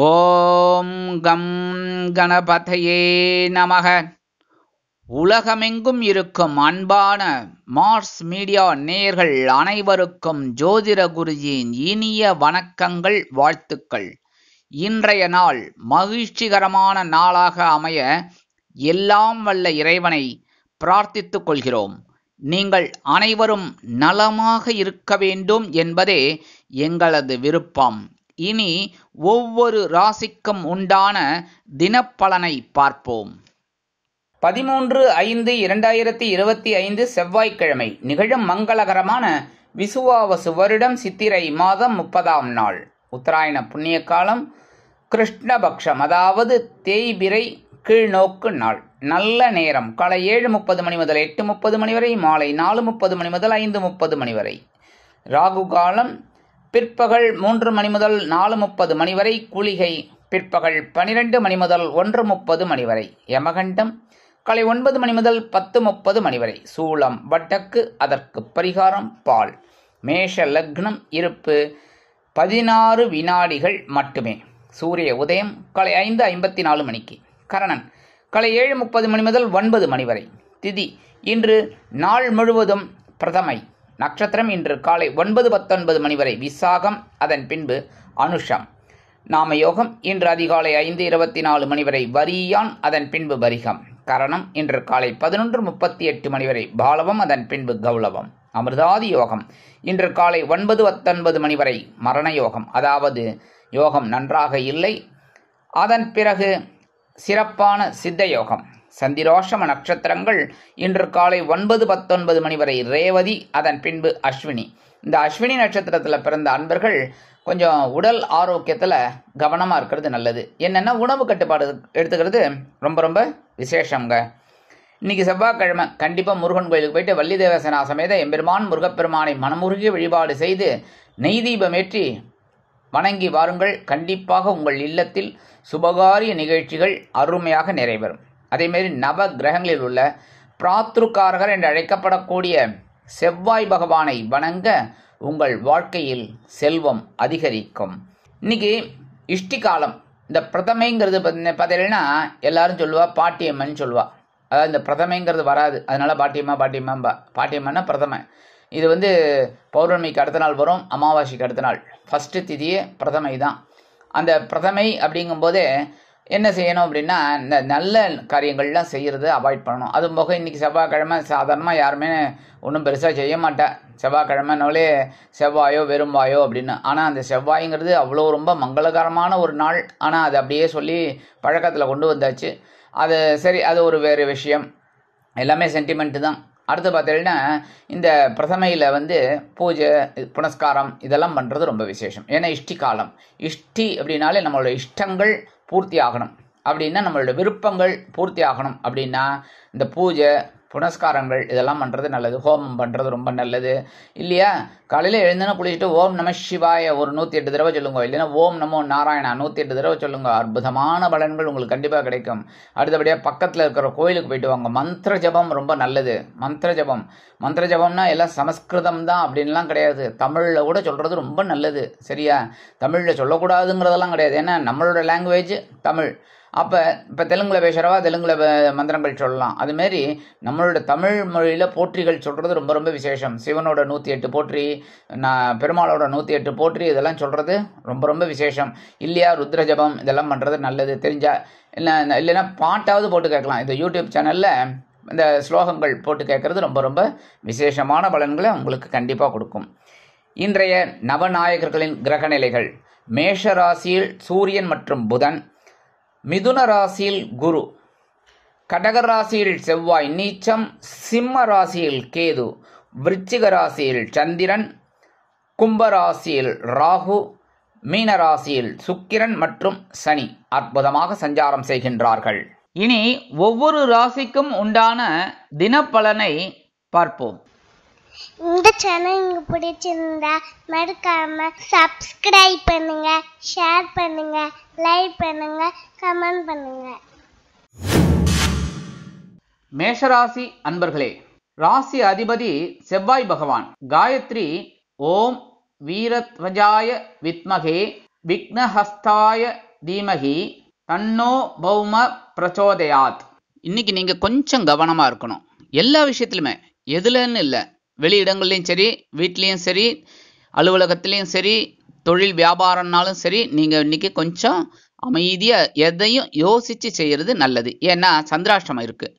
ஓம் come கணபதையே நமக. உலகமெங்கும் இருக்கும் அன்பான மார்ஸ் மீடியா நேயர்கள் அனைவருக்கும் ஜோதிட குருஜியின் இனிய வணக்கங்கள், வாழ்த்துக்கள். இன்றைய நாள் மகிழ்ச்சிகரமான நாளாக அமைய எல்லாம் வல்ல இறைவனை பிரார்த்தித்துக் கொள்கிறோம். நீங்கள் அனைவரும் நலமாக இருக்க வேண்டும் என்பதே எங்களது விருப்பம். இனி ஒவ்வொரு ராசிக்கும் உண்டான தினப்பலனை பார்ப்போம். 13/5/2025 செவ்வாய்க்கிழமை நிகழும் மங்களகரமான விசுவாவசு வருடம் சித்திரை மாதம் 30ஆம் நாள், உத்தராயண புண்ணிய காலம், கிருஷ்ணபக்ஷம், அதாவது தேய்பிறை கீழ்நோக்கு நாள். நல்ல நேரம் காலை 7:30 மணி முதல் 8:30 மணி வரை, மாலை 4:30 மணி முதல் 5:30 மணி வரை. ராகு காலம் பிற்பகல் 3 மணி முதல் 4:30 மணி வரை, குளிகை பிற்பகல் 12 மணி முதல் 1:30 மணி வரை, யமகண்டம் காலை 9 மணி முதல் 10:30 மணி வரை, சூலம் வட்டக்கு, அதற்கு பரிகாரம் பால். மேஷ லக்னம், இருப்பு 16 வினாடிகள் மட்டுமே. சூரிய உதயம் காலை 5:54 மணிக்கு. கரணன் காலை 7:30 மணி முதல் 9 மணி வரை. திதி இன்று நாள் முழுவதும் பிரதமை. நட்சத்திரம் இன்று காலை 9:19 மணி வரை விசாகம், அதன் பின்பு அனுஷம். நாமயோகம் இன்று அதிகாலை 5:24 மணி வரை வரியான், அதன் பின்பு பரிகம். கரணம் இன்று காலை 11:38 மணி வரை பாலவம், அதன் பின்பு கௌளவம். அமிர்தாதி யோகம் இன்று காலை 9:19 மணி வரை மரண யோகம், அதாவது யோகம் நன்றாக இல்லை. அதன் பிறகு சிறப்பான சித்த யோகம். சந்திரோஷம நட்சத்திரங்கள் இன்று காலை 9:19 மணி வரை ரேவதி, அதன் பின்பு அஸ்வினி. இந்த அஸ்வினி நட்சத்திரத்தில் பிறந்த அன்பர்கள் கொஞ்சம் உடல் ஆரோக்கியத்தில் கவனமாக இருக்கிறது நல்லது. என்னென்னா உணவு கட்டுப்பாடு எடுத்துக்கிறது ரொம்ப ரொம்ப விசேஷங்க. இன்றைக்கி செவ்வாய்க்கிழமை கண்டிப்பாக முருகன் கோயிலுக்கு போயிட்டு வள்ளி தேவசேனா சமேத எம்பெருமான் முருகப்பெருமானை மனமுருகி வழிபாடு செய்து நெய் தீபமேற்றி வணங்கி வாருங்கள். கண்டிப்பாக உங்கள் இல்லத்தில் சுபகாரிய நிகழ்ச்சிகள் அருமையாக நிறைவேறும். அதேமாரி நவ கிரகங்களில் உள்ள பிராத்ருக்காரகர் என்று அழைக்கப்படக்கூடிய செவ்வாய் பகவானை வணங்க உங்கள் வாழ்க்கையில் செல்வம் அதிகரிக்கும். இன்னைக்கு இஷ்டி காலம். இந்த பிரதமைங்கிறது பார்த்தீங்கன்னா எல்லாரும் சொல்லுவா பாட்டியம்மன் சொல்லுவா. அதாவது இந்த பிரதமைங்கிறது வராது, அதனால பாட்டியம்மன்னா பிரதமை. இது பௌர்ணமிக்கு அடுத்த நாள் வரும், அமாவாசைக்கு அடுத்த நாள். ஃபஸ்ட்டு திதியே பிரதமை தான். அந்த பிரதமை அப்படிங்கும்போதே என்ன செய்யணும் அப்படின்னா, இந்த நல்ல காரியங்கள்லாம் செய்கிறது அவாய்ட் பண்ணணும். அது போக இன்றைக்கி செவ்வாய்க்கிழமை சாதாரணமாக யாருமே ஒன்றும் பெருசாக செய்ய மாட்டேன். செவ்வாய்க்கிழமைனாலே செவ்வாயோ வெறும்பாயோ அப்படின்னு. ஆனால் அந்த செவ்வாய்ங்கிறது அவ்வளோ ரொம்ப மங்களகரமான ஒரு நாள். ஆனால் அது அப்படியே சொல்லி பழக்கத்தில் கொண்டு வந்தாச்சு. அது சரி, அது ஒரு வேறு விஷயம். எல்லாமே சென்டிமெண்ட்டு தான். அடுத்து பார்த்தீங்கன்னா இந்த பிரதமையில் பூஜை புனஸ்காரம் இதெல்லாம் பண்ணுறது ரொம்ப விசேஷம். ஏன்னா இஷ்டி காலம். இஷ்டி அப்படின்னாலே நம்மளோட இஷ்டங்கள் பூர்த்தி ஆகணும் அப்படின்னா, நம்மளோட விருப்பங்கள் பூர்த்தி ஆகணும் அப்படின்னா இந்த பூஜை புனஸ்காரங்கள் இதெல்லாம் பண்ணுறது நல்லது. ஹோமம் பண்ணுறது ரொம்ப நல்லது இல்லையா? காலையில் எழுந்தோன்னா குளிச்சுட்டு ஓம் நம சிவாய ஒரு 108 தடவை சொல்லுங்க, இல்லைன்னா ஓம் நமோ நாராயணா 108 தடவை சொல்லுங்க. அற்புதமான பலன்கள் உங்களுக்கு கண்டிப்பாக கிடைக்கும். அடுத்தபடியாக பக்கத்தில் இருக்கிற கோயிலுக்கு போயிட்டு வாங்க. மந்திர ஜபம் ரொம்ப நல்லது. மந்திர ஜபம்னா எல்லாம் சமஸ்கிருதம் தான் அப்படின்லாம் கிடையாது. தமிழில் கூட சொல்கிறது ரொம்ப நல்லது. சரியா? தமிழில் சொல்லக்கூடாதுங்கிறதெல்லாம் கிடையாது. ஏன்னா நம்மளோட லாங்குவேஜ் தமிழ். இப்போ தெலுங்கில் பேசுகிறவா தெலுங்கில் மந்திரங்கள் சொல்லலாம். அதுமாரி நம்மளோட தமிழ் மொழியில் போற்றிகள் சொல்கிறது ரொம்ப ரொம்ப விசேஷம். சிவனோட 108 போற்றி, பெருமாளோட 108 போற்றி இதெல்லாம் சொல்கிறது ரொம்ப ரொம்ப விசேஷம் இல்லையா? ருத்ர ஜபம் இதெல்லாம் பண்ணுறது நல்லது. தெரிஞ்சால் இல்லைன்னா பாட்டாவது போட்டு கேட்கலாம். இந்த யூடியூப் சேனலில் இந்த ஸ்லோகங்கள் போட்டு கேட்குறது ரொம்ப ரொம்ப விசேஷமான பலன்களை உங்களுக்கு கண்டிப்பாக கொடுக்கும். இன்றைய நவநாயகர்களின் கிரகநிலைகள்: மேஷ ராசியில் சூரியன் மற்றும் புதன், மிதுன ராசியில் குரு, கடக ராசியில் செவ்வாய் நீச்சம், சிம்ம ராசியில் கேது, விருச்சிக ராசியில் சந்திரன், கும்ப ராசியில் ராகு, மீன ராசியில் சுக்கிரன் மற்றும் சனி அற்புதமாக சஞ்சாரம் செய்கின்றார்கள். இனி ஒவ்வொரு ராசிக்கும் உண்டான தினப்பலனை பார்ப்போம். இந்த சேனல் உங்களுக்கு பிடிச்சிருந்தா மறக்காம சப்ஸ்கிரைப் பண்ணுங்க, ஷேர் பண்ணுங்க, லைக் பண்ணுங்க, கமெண்ட் பண்ணுங்க. மேஷராசி அன்பர்களே, ராசி அதிபதி செவ்வாய் பகவான். காயத்ரி ஓம் வீரத்வஜாய வித்மகே விக்னஹஸ்தாய தீமஹி தன்னோ பௌம பிரச்சோதயாத். இன்னைக்கு நீங்க கொஞ்சம் கவனமா இருக்கணும். எல்லா விஷயத்திலுமே, எதுலன்னு இல்லை, வெளியிடங்கள்லையும் சரி, வீட்லேயும் சரி, அலுவலகத்திலையும் சரி, தொழில் வியாபாரம்னாலும் சரி, நீங்க இன்னைக்கு கொஞ்சம் அமைதியா எதையும் யோசிச்சு செய்யறது நல்லது. ஏன்னா சந்திராஷ்டமம் இருக்கு.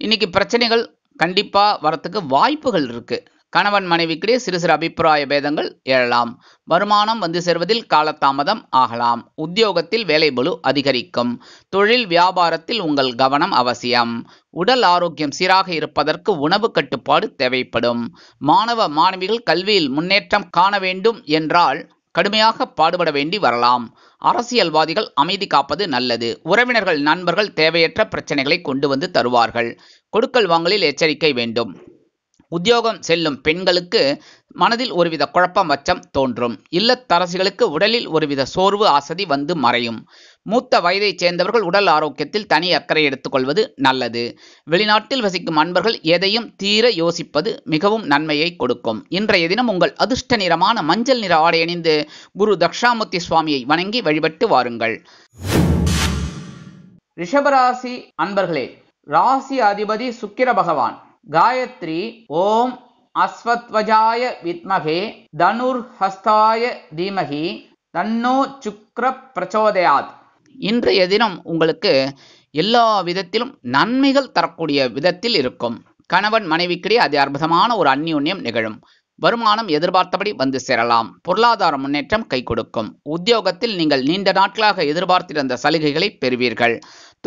இன்னைக்கு பிரச்சனைகள் கண்டிப்பா வரத்துக்கு வாய்ப்புகள் இருக்கு. கணவன் மனைவிக்கிடையே சிறு சிறு அபிப்பிராய பேதங்கள் எழலாம். வருமானம் வந்து சேர்வதில் காலதாமதம் ஆகலாம். உத்தியோகத்தில் வேலை பளு அதிகரிக்கும். தொழில் வியாபாரத்தில் உங்கள் கவனம் அவசியம். உடல் ஆரோக்கியம் சீராக இருப்பதற்கு உணவு கட்டுப்பாடு தேவைப்படும். மாணவ மாணவிகள் கல்வியில் முன்னேற்றம் காண வேண்டும் என்றால் கடுமையாக பாடுபட வேண்டி வரலாம். அரசியல்வாதிகள் அமைதி காப்பது நல்லது. உறவினர்கள் நண்பர்கள் தேவையற்ற பிரச்சனைகளை கொண்டு வந்து தருவார்கள். கொடுக்கல் வாங்கலில் எச்சரிக்கை வேண்டும். உத்தியோகம் செல்லும் பெண்களுக்கு மனதில் ஒருவித குழப்பம் அச்சம் தோன்றும். இல்லத்தரசிகளுக்கு உடலில் ஒருவித சோர்வு அசதி வந்து மறையும். மூத்த வயதைச் சேர்ந்தவர்கள் உடல் ஆரோக்கியத்தில் தனி அக்கறை எடுத்துக்கொள்வது நல்லது. வெளிநாட்டில் வசிக்கும் அன்பர்கள் எதையும் தீர யோசிப்பது மிகவும் நன்மையை கொடுக்கும். இன்றைய தினம் உங்கள் அதிர்ஷ்ட நிறமான மஞ்சள் நிற ஆடை அணிந்து குரு தக்ஷாமூர்த்தி சுவாமியை வணங்கி வழிபட்டு வாருங்கள். ரிஷபராசி அன்பர்களே, ராசி அதிபதி சுக்கிர பகவான். காயத்ரி ஓம் அஸ்வத்வஜாய வித்மகே தனுர்ஹஸ்தாய தீமஹி தன்னோ சுக்ர பிரச்சோதயாத். இன்றைய தினம் உங்களுக்கு எல்லா விதத்திலும் நன்மைகள் தரக்கூடிய விதத்தில் இருக்கும். கணவன் மனைவிக்கிடையே அது அற்புதமான ஒரு அந்யோன்யம் நிகழும். வருமானம் எதிர்பார்த்தபடி வந்து சேரலாம். பொருளாதார முன்னேற்றம் கை கொடுக்கும். உத்தியோகத்தில் நீங்கள் நீண்ட நாட்களாக எதிர்பார்த்திருந்த சலுகைகளை பெறுவீர்கள்.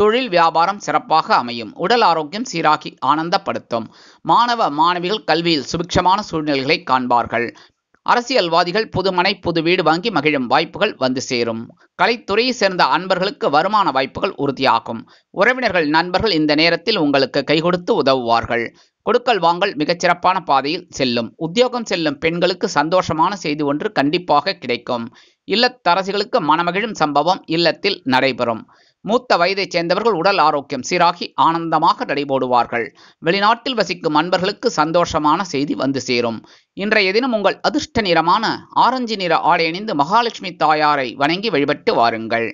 தொழில் வியாபாரம் சிறப்பாக அமையும். உடல் ஆரோக்கியம் சீராகி ஆனந்தப்படுத்தும். மாணவ மாணவிகள் கல்வியில் சுபிக்ஷமான சூழ்நிலைகளை காண்பார்கள். அரசியல்வாதிகள் புதுமனை புது வீடு வாங்கி மகிழும் வாய்ப்புகள் வந்து சேரும். கலைத்துறையை சேர்ந்த அன்பர்களுக்கு வருமான வாய்ப்புகள் உறுதியாகும். உறவினர்கள் நண்பர்கள் இந்த நேரத்தில் உங்களுக்கு கை கொடுத்து உதவுவார்கள். கொடுக்கல் வாங்கல் மிகச்சிறப்பான பாதையில் செல்லும். உத்தியோகம் செல்லும் பெண்களுக்கு சந்தோஷமான செய்தி ஒன்று கண்டிப்பாக கிடைக்கும். இல்லத்தரசிகளுக்கு மனமகிழும் சம்பவம் இல்லத்தில் நடைபெறும். மூத்த வயதைச் சேர்ந்தவர்கள் உடல் ஆரோக்கியம் சீராகி ஆனந்தமாக நடைபோடுவார்கள். வெளிநாட்டில் வசிக்கும் அன்பர்களுக்கு சந்தோஷமான செய்தி வந்து சேரும். இன்றைய தினம் உங்கள் அதிர்ஷ்ட நிறமான ஆரஞ்சு நிற ஆடை அணிந்து மகாலட்சுமி தாயாரை வணங்கி வழிபட்டு வாருங்கள்.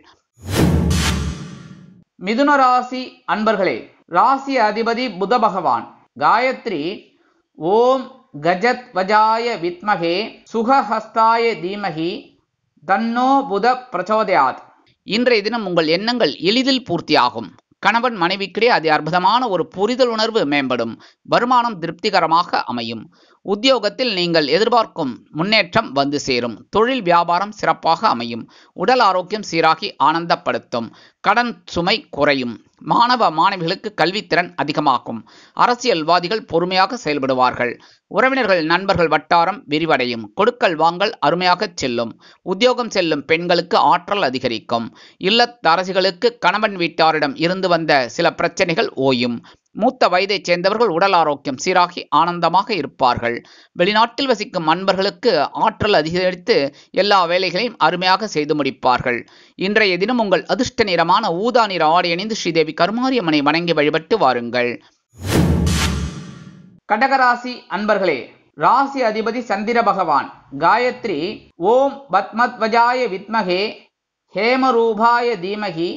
மிதுன ராசி அன்பர்களே, ராசி அதிபதி புத பகவான். காயத்ரி ஓம் கஜத்வஜாய வித்மகே சுகஹஸ்தாய தீமஹி தன்னோ புத பிரச்சோதயாத். இன்றைய தினம் உங்கள் எண்ணங்கள் எளிதில் பூர்த்தியாகும். கணவன் மனைவிக்கிடையே அது அற்புதமான ஒரு புரிதல் உணர்வு மேம்படும். வருமானம் திருப்திகரமாக அமையும். உத்தியோகத்தில் நீங்கள் எதிர்பார்க்கும் முன்னேற்றம் வந்து சேரும். தொழில் வியாபாரம் சிறப்பாக அமையும். உடல் ஆரோக்கியம் சீராகி ஆனந்தப்படுத்தும். கடன் சுமை குறையும். மாணவ மாணவிகளுக்கு கல்வித்திறன் அதிகமாகும். அரசியல்வாதிகள் பொறுமையாக செயல்படுவார்கள். உறவினர்கள் நண்பர்கள் வட்டாரம் விரிவடையும். கொடுக்கல் வாங்கல் அருமையாக செல்லும். உத்தியோகம் செல்லும் பெண்களுக்கு ஆற்றல் அதிகரிக்கும். இல்லத்தரசிகளுக்கு கணவன் வீட்டாரிடம் இருந்து வந்த சில பிரச்சனைகள் ஓயும். மூத்த வயதைச் சேர்ந்தவர்கள் உடல் ஆரோக்கியம் சீராகி ஆனந்தமாக இருப்பார்கள். வெளிநாட்டில் வசிக்கும் அன்பர்களுக்கு ஆற்றல் அதிகரித்து எல்லா வேலைகளையும் அருமையாக செய்து முடிப்பார்கள். இன்றைய தினம் உங்கள் அதிர்ஷ்ட நிறமான ஊதா நிற ஆடை அணிந்து ஸ்ரீதேவி கருமாரியம்மனை வணங்கி வழிபட்டு வாருங்கள். கடகராசி அன்பர்களே, ராசி அதிபதி சந்திர பகவான். காயத்ரி ஓம் பத்மத்வஜாய வித்மகே ஹேமரூபாய தீமஹி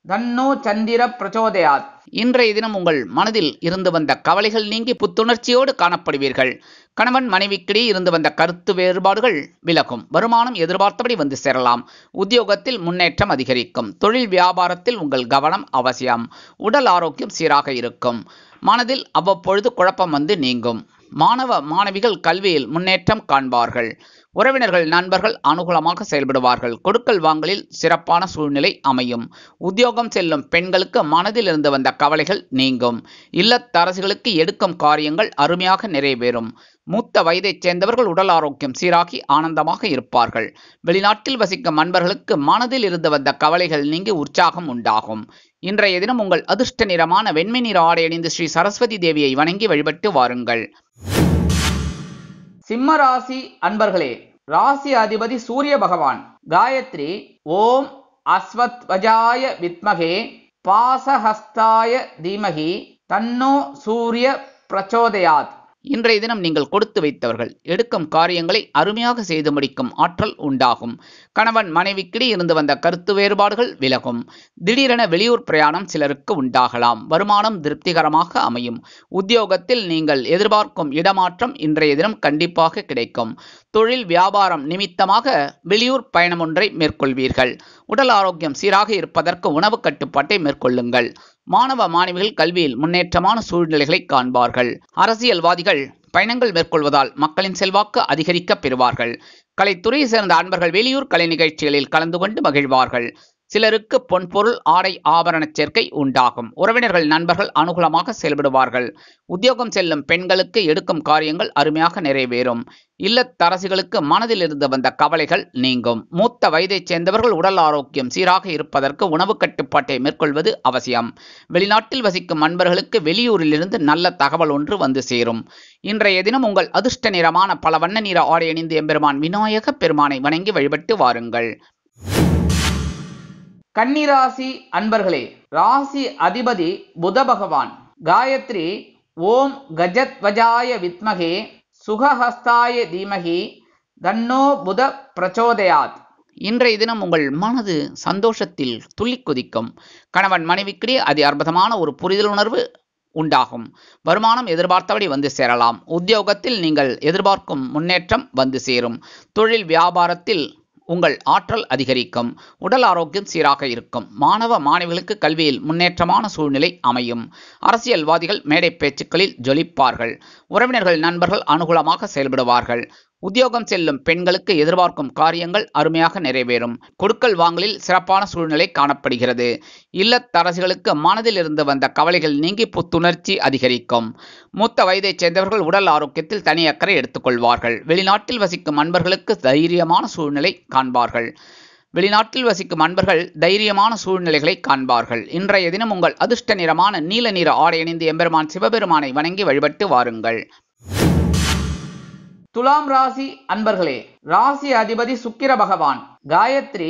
தன்னோ சந்திர பிரச்சோதயாத். இன்றைய தினம் உங்கள் மனதில் இருந்து வந்த கவலைகள் நீங்கி புத்துணர்ச்சியோடு காணப்படுவீர்கள். கணவன் மனைவிக்கிடையே இருந்து வந்த கருத்து வேறுபாடுகள் விலகும். வருமானம் எதிர்பார்த்தபடி வந்து சேரலாம். உத்தியோகத்தில் முன்னேற்றம் அதிகரிக்கும். தொழில் வியாபாரத்தில் உங்கள் கவனம் அவசியம். உடல் ஆரோக்கியம் சீராக இருக்கும். மனதில் அவ்வப்பொழுது குழப்பம் வந்து நீங்கும். மாணவ மாணவிகள் கல்வியில் முன்னேற்றம் காண்பார்கள். உறவினர்கள் நண்பர்கள் அனுகூலமாக செயல்படுவார்கள். கொடுக்கல் வாங்கலில் சிறப்பான சூழ்நிலை அமையும். உத்தியோகம் செல்லும் பெண்களுக்கு மனதில் இருந்து வந்த கவலைகள் நீங்கும். இல்லத்தரசிகளுக்கு எடுக்கும் காரியங்கள் அருமையாக நிறைவேறும். மூத்த வயதைச் சேர்ந்தவர்கள் உடல் ஆரோக்கியம் சீராகி ஆனந்தமாக இருப்பார்கள். வெளிநாட்டில் வசிக்கும் அன்பர்களுக்கு மனதில் இருந்து வந்த கவலைகள் நீங்கி உற்சாகம் உண்டாகும். இன்றைய தினம் உங்கள் அதிர்ஷ்ட நிறமான வெண்மை நிற ஆடை அணிந்து ஸ்ரீ சரஸ்வதி தேவியை வணங்கி வழிபட்டு வாருங்கள். சிம்ம ராசி அன்பர்களே, ராசி அதிபதி சூரிய பகவான். காயத்ரி ஓம் அஸ்வத்வஜாய வித்மகே பாசஹஸ்தாய தீமஹி தன்னோ சூரிய பிரச்சோதயாத். இன்றைய தினம் நீங்கள் கொடுத்து வைத்தவர்கள் எடுக்கும் காரியங்களை அருமையாக செய்து முடிக்கும் ஆற்றல் உண்டாகும். கணவன் மனைவிக்கிடையே இருந்து வந்த கருத்து வேறுபாடுகள் விலகும். திடீரென வெளியூர் பிரயாணம் சிலருக்கு உண்டாகலாம். வருமானம் திருப்திகரமாக அமையும். உத்தியோகத்தில் நீங்கள் எதிர்பார்க்கும் இடமாற்றம் இன்றைய தினம் கண்டிப்பாக கிடைக்கும். தொழில் வியாபாரம் நிமித்தமாக வெளியூர் பயணம் ஒன்றை மேற்கொள்வீர்கள். உடல் ஆரோக்கியம் சீராக இருப்பதற்கு உணவு கட்டுப்பாட்டை மேற்கொள்ளுங்கள். மாணவ மாணவிகள் கல்வியில் முன்னேற்றமான சூழ்நிலைகளை காண்பார்கள். அரசியல்வாதிகள் பயணங்கள் மேற்கொள்வதால் மக்களின் செல்வாக்கு அதிகரிக்க பெறுவார்கள். கலைத்துறையை சேர்ந்த அன்பர்கள் வெளியூர் கலை நிகழ்ச்சிகளில் கலந்து கொண்டு மகிழ்வார்கள். சிலருக்கு பொன்பொருள் ஆடை ஆபரண சேர்க்கை உண்டாகும். உறவினர்கள் நண்பர்கள் அனுகூலமாக செயல்படுவார்கள். உத்தியோகம் செல்லும் பெண்களுக்கு எடுக்கும் காரியங்கள் அருமையாக நிறைவேறும். இல்லத்தரசிகளுக்கு மனதில் இருந்து வந்த கவலைகள் நீங்கும். மூத்த வயதைச் சேர்ந்தவர்கள் உடல் ஆரோக்கியம் சீராக இருப்பதற்கு உணவு கட்டுப்பாட்டை மேற்கொள்வது அவசியம். வெளிநாட்டில் வசிக்கும் அன்பர்களுக்கு வெளியூரிலிருந்து நல்ல தகவல் ஒன்று வந்து சேரும். இன்றைய தினம் உங்கள் அதிர்ஷ்ட நிறமான பல வண்ண நிற ஆடை அணிந்து எம்பெருமான் விநாயக பெருமானை வணங்கி வழிபட்டு வாருங்கள். கன்னிராசி அன்பர்களே, ராசி அதிபதி புத பகவான். காயத்ரி ஓம் கஜத்வஜாய வித்மகே சுகஹஸ்தாய தீமகி தன்னோ புத பிரச்சோதயாத். இன்றைய தினம் உங்கள் மனது சந்தோஷத்தில் துள்ளி குதிக்கும். கணவன் மனைவிக்கிடையே அதி அற்புதமான ஒரு புரிதல் உணர்வு உண்டாகும். வருமானம் எதிர்பார்த்தபடி வந்து சேரலாம். உத்தியோகத்தில் நீங்கள் எதிர்பார்க்கும் முன்னேற்றம் வந்து சேரும். தொழில் வியாபாரத்தில் உங்கள் ஆற்றல் அதிகரிக்கும். உடல் ஆரோக்கியம் சீராக இருக்கும். மாணவ மாணவிகளுக்கு கல்வியில் முன்னேற்றமான சூழ்நிலை அமையும். அரசியல்வாதிகள் மேடை பேச்சுக்களில் ஜொலிப்பார்கள். உறவினர்கள் நண்பர்கள் அனுகூலமாக செயல்படுவார்கள். உத்தியோகம் செல்லும் பெண்களுக்கு எதிர்பார்க்கும் காரியங்கள் அருமையாக நிறைவேறும். கொடுக்கல் வாங்கலில் சிறப்பான சூழ்நிலை காணப்படுகிறது. இல்லத்தரசிகளுக்கு மனதில் இருந்து வந்த கவலைகள் நீங்கி புத்துணர்ச்சி அதிகரிக்கும். மூத்த வயதைச் சேர்ந்தவர்கள் உடல் ஆரோக்கியத்தில் தனி அக்கறை எடுத்துக்கொள்வார்கள். வெளிநாட்டில் வசிக்கும் அன்பர்களுக்கு தைரியமான சூழ்நிலை காண்பார்கள். தைரியமான சூழ்நிலைகளை காண்பார்கள். இன்றைய தினம் உங்கள் அதிர்ஷ்ட நிறமான நீல நிற ஆடை அணிந்து எம்பெருமான் சிவபெருமானை வணங்கி வழிபட்டு வாருங்கள். துலாம் ராசி அன்பர்களே, ராசி அதிபதி சுக்கிர பகவான். காயத்ரி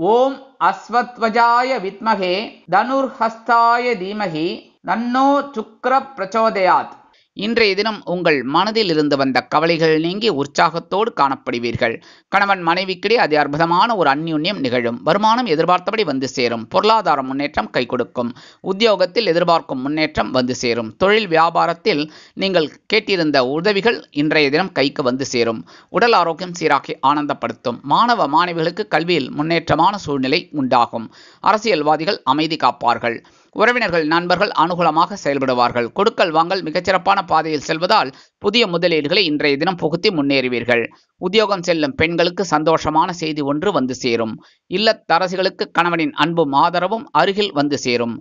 ஓம் அஸ்வத்வஜாய வித்மகே தனுர்ஹஸ்தாய தீமகி தன்னோ சுக்கிர பிரச்சோதயாத். இன்றைய தினம் உங்கள் மனதில் இருந்து வந்த கவலைகள் நீங்கி உற்சாகத்தோடு காணப்படுவீர்கள். கணவன் மனைவிக்கிடையே அதி அற்புதமான ஒரு அந்யுன்யம் நிகழும். வருமானம் எதிர்பார்த்தபடி வந்து சேரும். பொருளாதார முன்னேற்றம் கை கொடுக்கும். உத்தியோகத்தில் எதிர்பார்க்கும் முன்னேற்றம் வந்து சேரும். தொழில் வியாபாரத்தில் நீங்கள் கேட்டிருந்த உதவிகள் இன்றைய தினம் கைக்கு வந்து சேரும். உடல் ஆரோக்கியம் சீராக்கி ஆனந்தப்படுத்தும். மாணவ மாணவிகளுக்கு கல்வியில் முன்னேற்றமான சூழ்நிலை உண்டாகும். அரசியல்வாதிகள் அமைதி காப்பார்கள். உறவினர்கள் நண்பர்கள் அனுகூலமாக செயல்படுவார்கள். கொடுக்கல் வாங்கல் மிகச்சிறப்பான பாதையில் செல்வதால் புதிய முதலீடுகளை இன்றைய தினம் புகுத்தி முன்னேறுவீர்கள். உத்தியோகம் செல்லும் பெண்களுக்கு சந்தோஷமான செய்தி ஒன்று வந்து சேரும். இல்லத்தரசிகளுக்கு கணவனின் அன்பும் ஆதரவும் அருகில் வந்து சேரும்.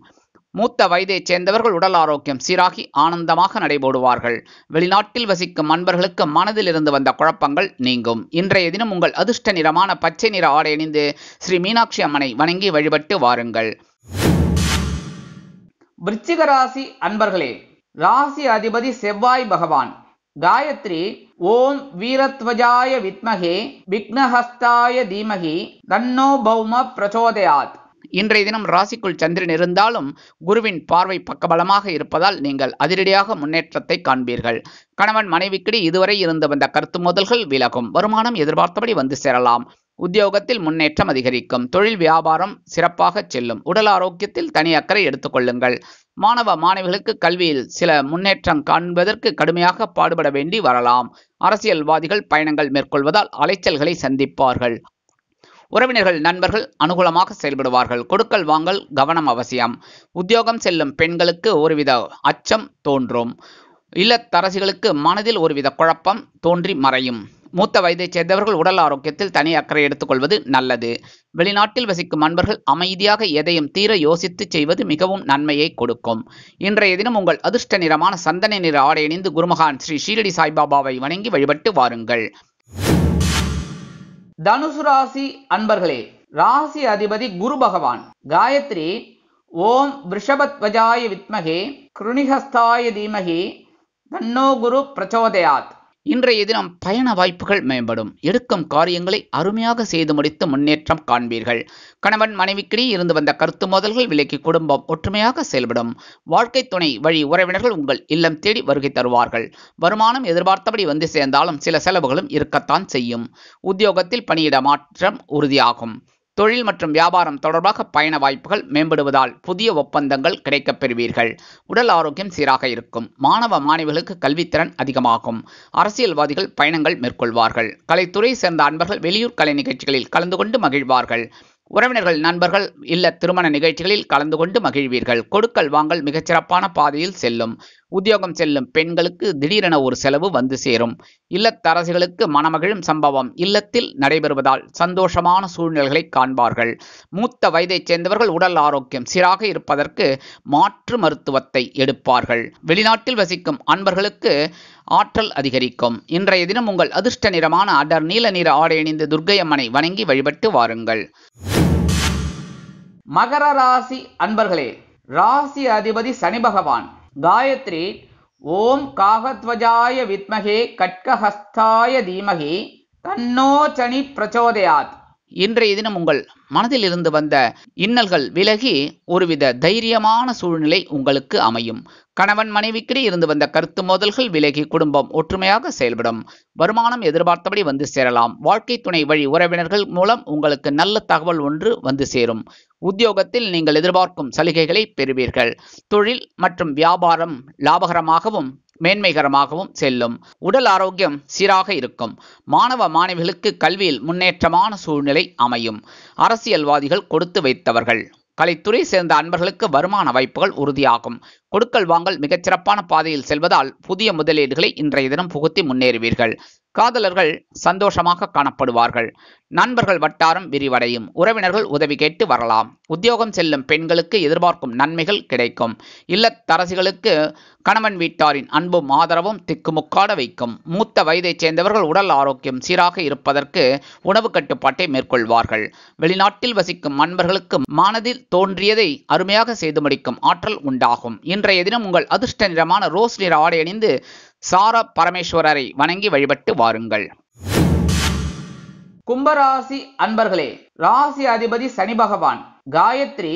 மூத்த வயதைச் சேர்ந்தவர்கள் உடல் ஆரோக்கியம் சீராகி ஆனந்தமாக நடைபோடுவார்கள். வெளிநாட்டில் வசிக்கும் அன்பர்களுக்கு மனதில் இருந்து வந்த குழப்பங்கள் நீங்கும். இன்றைய தினம் உங்கள் அதிர்ஷ்ட நிறமான பச்சை நிற ஆடை அணிந்து ஸ்ரீ மீனாட்சி அம்மனை வணங்கி வழிபட்டு வாருங்கள். விருச்சிக ராசி அன்பர்களே, ராசி அதிபதி செவ்வாய் பகவான். காயத்ரி ஓம் வீரத்வஜாய வித்மகே விக்னஹஸ்தாய தீமகி தன்னோ பௌம பிரச்சோதயாத். இன்றைய தினம் ராசிக்குள் சந்திரன் இருந்தாலும் குருவின் பார்வை பக்கபலமாக இருப்பதால் நீங்கள் அதிரடியாக முன்னேற்றத்தை காண்பீர்கள். கணவன் மனைவிக்கிடையே இதுவரை இருந்து வந்த கருத்து மோதல்கள் விலகும். வருமானம் எதிர்பார்த்தபடி வந்து சேரலாம். உத்தியோகத்தில் முன்னேற்றம் அதிகரிக்கும். தொழில் வியாபாரம் சிறப்பாக செல்லும். உடல் ஆரோக்கியத்தில் தனி அக்கறை எடுத்துக்கொள்ளுங்கள். மாணவ மாணவிகளுக்கு கல்வியில் சில முன்னேற்றம் காண்பதற்கு கடுமையாக பாடுபட வேண்டி வரலாம். அரசியல்வாதிகள் பயணங்கள் மேற்கொள்வதால் அலைச்சல்களை சந்திப்பார்கள். உறவினர்கள் நண்பர்கள் அனுகூலமாக செயல்படுவார்கள். கொடுக்கல் வாங்கல் கவனம் அவசியம். உத்தியோகம் செல்லும் பெண்களுக்கு ஒருவித அச்சம் தோன்றும். இல்லத்தரசிகளுக்கு மனதில் ஒருவித குழப்பம் தோன்றி மறையும். மூத்த வயதைச் சேர்ந்தவர்கள் உடல் ஆரோக்கியத்தில் தனி அக்கறை எடுத்துக்கொள்வது நல்லது. வெளிநாட்டில் வசிக்கும் அன்பர்கள் அமைதியாக எதையும் தீர யோசித்து செய்வது மிகவும் நன்மையை கொடுக்கும். இன்றைய தினம் உங்கள் அதிர்ஷ்ட நிறமான சந்தன நிற ஆடை அணிந்து குருமகான் ஸ்ரீ ஷீரடி சாய்பாபாவை வணங்கி வழிபட்டு வாருங்கள். தனுசு ராசி அன்பர்களே, ராசி அதிபதி குரு பகவான். காயத்ரி ஓம் விருஷபத்வஜாய வித்மகே கிருணிஹஸ்தாய தீமகி தன்னோ குரு பிரச்சோதயாத். இன்றைய தினம் பயண வாய்ப்புகள் மேம்படும். எடுக்கும் காரியங்களை அருமையாக செய்து முடித்து முன்னேற்றம் காண்பீர்கள். கணவன் மனைவிக்கிடையே இருந்து வந்த கருத்து மோதல்கள் விலக்கி குடும்பம் ஒற்றுமையாக செயல்படும். வாழ்க்கை துணை வழி உறவினர்கள் உங்கள் இல்லம் தேடி வருகை தருவார்கள். வருமானம் எதிர்பார்த்தபடி வந்து சேர்ந்தாலும் சில செலவுகளும் இருக்கத்தான் செய்யும். உத்தியோகத்தில் பணியிட மாற்றம் உறுதியாகும். தொழில் மற்றும் வியாபாரம் தொடர்பாக பயண வாய்ப்புகள் மேம்படுவதால் புதிய ஒப்பந்தங்கள் கிடைக்கப் பெறுவீர்கள். உடல் ஆரோக்கியம் சீராக இருக்கும். மாணவ மாணவிகளுக்கு கல்வித்திறன் அதிகமாகும். அரசியல்வாதிகள் பயணங்கள் மேற்கொள்வார்கள். கலைத்துறை சேர்ந்த அன்பர்கள் வெளியூர் கலை நிகழ்ச்சிகளில் கலந்து கொண்டு மகிழ்வார்கள். உறவினர்கள் நண்பர்கள் இல்ல திருமண நிகழ்ச்சிகளில் கலந்து கொண்டு மகிழ்வீர்கள். கொடுக்கல் வாங்கல் மிகச்சிறப்பான பாதையில் செல்லும். உத்தியோகம் செல்லும் பெண்களுக்கு திடீரென ஒரு செலவு வந்து சேரும். இல்லத்தரசிகளுக்கு மனமகிழும் சம்பவம் இல்லத்தில் நடைபெறுவதால் சந்தோஷமான சூழ்நிலைகளை காண்பார்கள். மூத்த வயதைச் சேர்ந்தவர்கள் உடல் ஆரோக்கியம் சீராக இருப்பதற்கு மாற்று மருத்துவத்தை எடுப்பார்கள். வெளிநாட்டில் வசிக்கும் அன்பர்களுக்கு ஆற்றல் அதிகரிக்கும். இன்றைய தினம் உங்கள் அதிர்ஷ்ட நிறமான அடர் நீல நிற ஆடை அணிந்து துர்க்கை அம்மனை வணங்கி வழிபட்டு வாருங்கள். மகர ராசி அன்பர்களே, ராசி அதிபதி சனி பகவான். காயத்ரி ஓம் காகத்வஜாய வித்மகே கட்கஹஸ்தாய தீமகி தன்னோ சனி பிரச்சோதயாத். இன்றைய தினம் உங்கள் மனதில் இருந்து வந்த இன்னல்கள் விலகி ஒருவித தைரியமான சூழ்நிலை உங்களுக்கு அமையும். கணவன் மனைவிக்கிடையே இருந்து வந்த கருத்து மோதல்கள் விலகி குடும்பம் ஒற்றுமையாக செயல்படும். வருமானம் எதிர்பார்த்தபடி வந்து சேரலாம். வாழ்க்கை துணை வழி உறவினர்கள் மூலம் உங்களுக்கு நல்ல தகவல் ஒன்று வந்து சேரும். உத்தியோகத்தில் நீங்கள் எதிர்பார்க்கும் சலுகைகளை பெறுவீர்கள். தொழில் மற்றும் வியாபாரம் லாபகரமாகவும் மேன்மைகரமாகவும் செல்லும். உடல் ஆரோக்கியம் சீராக இருக்கும். மாணவ மாணவிகளுக்கு கல்வியில் முன்னேற்றமான சூழ்நிலை அமையும். அரசியல்வாதிகள் கொடுத்து வைத்தவர்கள். கலைத்துறை சேர்ந்த அன்பர்களுக்கு வருமான வாய்ப்புகள் உறுதியாகும். கொடுக்கல் வாங்கல் மிகச்சிறப்பான பாதையில் செல்வதால் புதிய முதலீடுகளை இன்றைய தினம் புகுத்தி முன்னேறுவீர்கள். காதலர்கள் சந்தோஷமாக காணப்படுவார்கள். நண்பர்கள் வட்டாரம் விரிவடையும். உறவினர்கள் உதவி கேட்டு வரலாம். உத்தியோகம் செல்லும் பெண்களுக்கு எதிர்பார்க்கும் நன்மைகள் கிடைக்கும். இல்லத்தரசிகளுக்கு கணவன் வீட்டாரின் அன்பும் ஆதரவும் திக்குமுக்காட வைக்கும். மூத்த வயதைச் சேர்ந்தவர்கள் உடல் ஆரோக்கியம் சீராக இருப்பதற்கு உணவு கட்டுப்பாட்டை மேற்கொள்வார்கள். வெளிநாட்டில் வசிக்கும் அன்பர்களுக்கு மனதில் தோன்றியதை அருமையாக செய்து முடிக்கும் ஆற்றல் உண்டாகும். இன்றைய தினம் உங்கள் அதிர்ஷ்ட நிறமான ரோஸ் நிற ஆடை அணிந்து சார பரமேஸ்வரரை வணங்கி வழிபட்டு வாருங்கள். கும்பராசி அன்பர்களே, ராசி அதிபதி சனி பகவான். காயத்ரி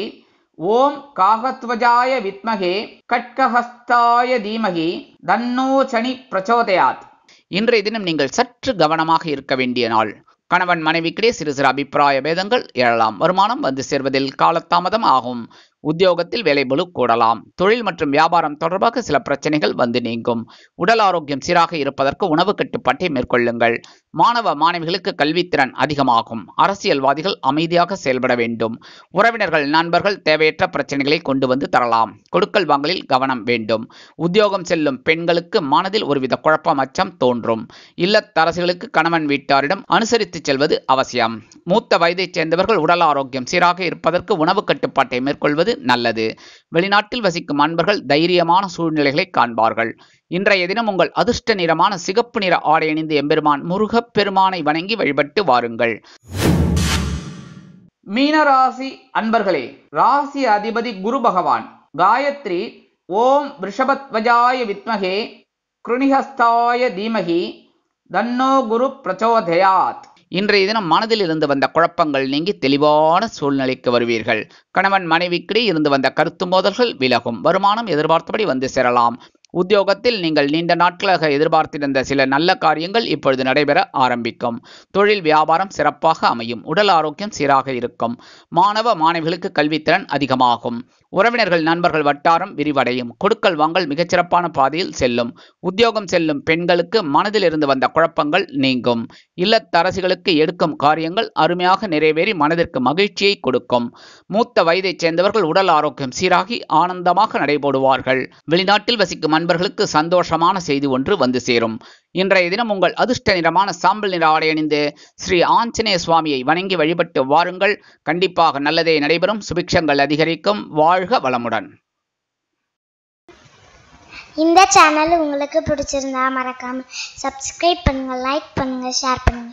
ஓம் காகத்வஜாய வித்மகே கட்கஹஸ்தாய தீமகி தன்னோ சனி பிரச்சோதயாத். இன்றைய தினம் நீங்கள் சற்று கவனமாக இருக்க வேண்டிய நாள். கணவன் மனைவிக்கிடையே சிறு சிறு அபிப்பிராய பேதங்கள் எழலாம். வருமானம் வந்து சேர்வதில் காலதாமதம் ஆகும். உத்தியோகத்தில் வேலைபளு கூடலாம். தொழில் மற்றும் வியாபாரம் தொடர்பாக சில பிரச்சனைகள் வந்து நீங்கும். உடல் ஆரோக்கியம் சீராக இருப்பதற்கு உணவு கட்டுப்பாட்டை மேற்கொள்ளுங்கள். மாணவ மாணவிகளுக்கு கல்வித்திறன் அதிகமாகும். அரசியல்வாதிகள் அமைதியாக செயல்பட வேண்டும். உறவினர்கள் நண்பர்கள் தேவையற்ற பிரச்சனைகளை கொண்டு வந்து தரலாம். கொடுக்கல் வாங்கலில் கவனம் வேண்டும். உத்தியோகம் செல்லும் பெண்களுக்கு மனதில் ஒருவித குழப்பம் அச்சம் தோன்றும். இல்லத்தரசிகளுக்கு கணவன் வீட்டாரிடம் அனுசரித்து செல்வது அவசியம். மூத்த வயதைச் சேர்ந்தவர்கள் உடல் ஆரோக்கியம் சீராக இருப்பதற்கு உணவு கட்டுப்பாட்டை மேற்கொள்வது நல்லது. வெளிநாட்டில் வசிக்கும் அன்பர்கள் தைரியமான சூழ்நிலைகளை காண்பார்கள். இன்றைய தினம் உங்கள் அதிர்ஷ்ட நிறமான சிகப்பு நிற ஆடை அணிந்து எம்பெருமான் முருகப் பெருமானை வணங்கி வழிபட்டு வாருங்கள். மீனராசி அன்பர்களே, ராசி அதிபதி குரு பகவான். காயத்ரி ஓம் ரிஷபத்வஜாய வித்மகே கிருணிஹஸ்தாய தீமகி தன்னோ குரு பிரச்சோதயாத். இன்றைய தினம் மனதில் இருந்து வந்த குழப்பங்கள் நீங்கி தெளிவான சூழ்நிலைக்கு வருவீர்கள். கணவன் மனைவிக்கிடையே இருந்து வந்த கருத்து மோதல்கள் விலகும். வருமானம் எதிர்பார்த்தபடி வந்து சேரலாம். உத்தியோகத்தில் நீங்கள் நீண்ட நாட்களாக எதிர்பார்த்திருந்த சில நல்ல காரியங்கள் இப்பொழுது நடைபெற ஆரம்பிக்கும். தொழில் வியாபாரம் சிறப்பாக அமையும். உடல் ஆரோக்கியம் சீராக இருக்கும். மாணவ மாணவிகளுக்கு கல்வித்திறன் அதிகமாகும். உறவினர்கள் நண்பர்கள் வட்டாரம் விரிவடையும். கொடுக்கல் வாங்கல் மிகச்சிறப்பான பாதையில் செல்லும். உத்தியோகம் செல்லும் பெண்களுக்கு மனதில் இருந்து வந்த குழப்பங்கள் நீங்கும். இல்லத்தரசிகளுக்கு எடுக்கும் காரியங்கள் அருமையாக நிறைவேறி மனதிற்கு மகிழ்ச்சியை கொடுக்கும். மூத்த வயதைச் சேர்ந்தவர்கள் உடல் ஆரோக்கியம் சீராகி ஆனந்தமாக நடைபோடுவார்கள். வெளிநாட்டில் வசிக்கும் அன்பர்களுக்கு சந்தோஷமான செய்தி ஒன்று வந்து சேரும். இன்றைய தினம் உங்கள் அதிர்ஷ்ட நிறமான சாம்பல் நிற ஆடை அணிந்து ஸ்ரீ ஆஞ்சநேய சுவாமியை வணங்கி வழிபட்டு வாருங்கள். கண்டிப்பாக நல்லதே நடைபெறும். சுபிக்ஷங்கள் அதிகரிக்கும். வாழ்க வளமுடன். இந்த சேனல் உங்களுக்கு பிடிச்சிருந்தா மறக்காம சப்ஸ்கிரைப் பண்ணுங்க, லைக் பண்ணுங்க, ஷேர் பண்ணுங்க.